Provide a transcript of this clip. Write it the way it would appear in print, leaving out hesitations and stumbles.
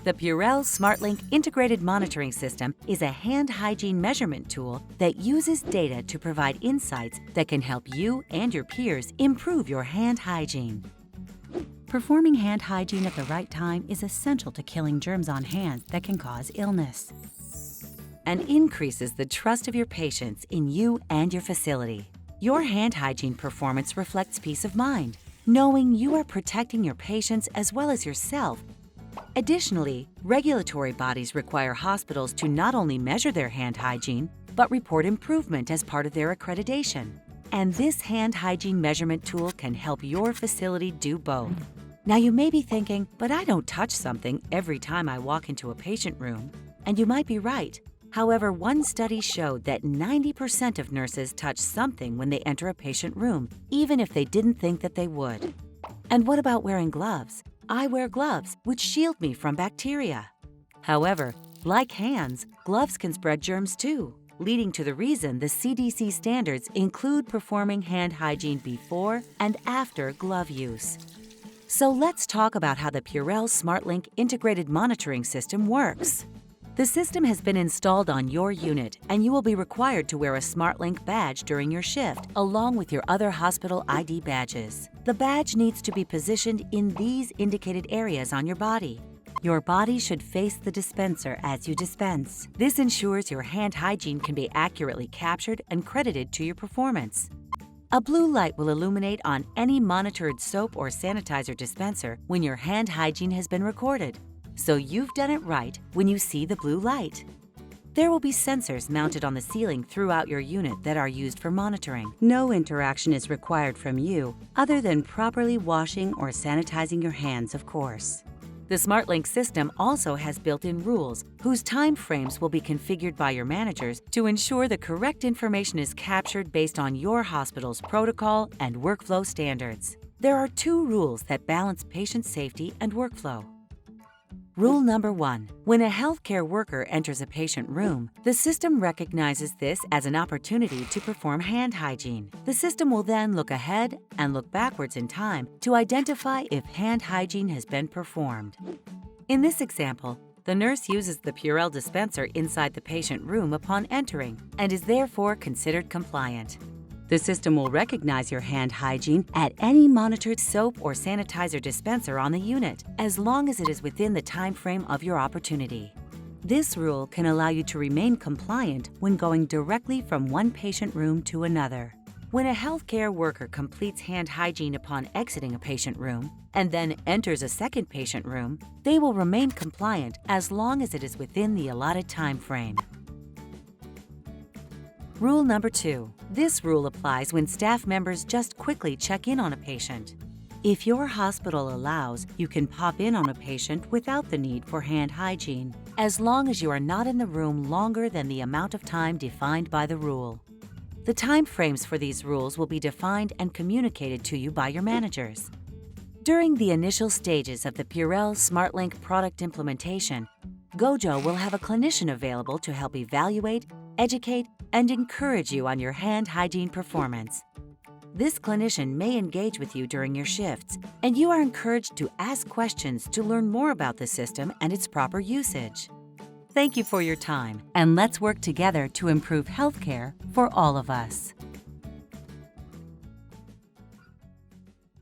The Purell SmartLink Integrated Monitoring System is a hand hygiene measurement tool that uses data to provide insights that can help you and your peers improve your hand hygiene. Performing hand hygiene at the right time is essential to killing germs on hands that can cause illness, and increases the trust of your patients in you and your facility. Your hand hygiene performance reflects peace of mind, knowing you are protecting your patients as well as yourself. Additionally, regulatory bodies require hospitals to not only measure their hand hygiene, but report improvement as part of their accreditation. And this hand hygiene measurement tool can help your facility do both. Now you may be thinking, but I don't touch something every time I walk into a patient room. And you might be right. However, one study showed that 90% of nurses touch something when they enter a patient room, even if they didn't think that they would. And what about wearing gloves? I wear gloves, which shield me from bacteria. However, like hands, gloves can spread germs too, leading to the reason the CDC standards include performing hand hygiene before and after glove use. So let's talk about how the Purell SmartLink Integrated Monitoring System works. The system has been installed on your unit, and you will be required to wear a SmartLink badge during your shift, along with your other hospital ID badges. The badge needs to be positioned in these indicated areas on your body. Your body should face the dispenser as you dispense. This ensures your hand hygiene can be accurately captured and credited to your performance. A blue light will illuminate on any monitored soap or sanitizer dispenser when your hand hygiene has been recorded. So you've done it right when you see the blue light. There will be sensors mounted on the ceiling throughout your unit that are used for monitoring. No interaction is required from you other than properly washing or sanitizing your hands, of course. The SmartLink system also has built-in rules whose time frames will be configured by your managers to ensure the correct information is captured based on your hospital's protocol and workflow standards. There are 2 rules that balance patient safety and workflow. Rule number 1. When a healthcare worker enters a patient room, the system recognizes this as an opportunity to perform hand hygiene. The system will then look ahead and look backwards in time to identify if hand hygiene has been performed. In this example, the nurse uses the Purell dispenser inside the patient room upon entering and is therefore considered compliant. The system will recognize your hand hygiene at any monitored soap or sanitizer dispenser on the unit, as long as it is within the time frame of your opportunity. This rule can allow you to remain compliant when going directly from one patient room to another. When a healthcare worker completes hand hygiene upon exiting a patient room and then enters a second patient room, they will remain compliant as long as it is within the allotted time frame. Rule number 2. This rule applies when staff members just quickly check in on a patient. If your hospital allows, you can pop in on a patient without the need for hand hygiene, as long as you are not in the room longer than the amount of time defined by the rule. The time frames for these rules will be defined and communicated to you by your managers. During the initial stages of the Purell SmartLink product implementation, Gojo will have a clinician available to help evaluate, educate, and encourage you on your hand hygiene performance. This clinician may engage with you during your shifts, and you are encouraged to ask questions to learn more about the system and its proper usage. Thank you for your time, and let's work together to improve healthcare for all of us.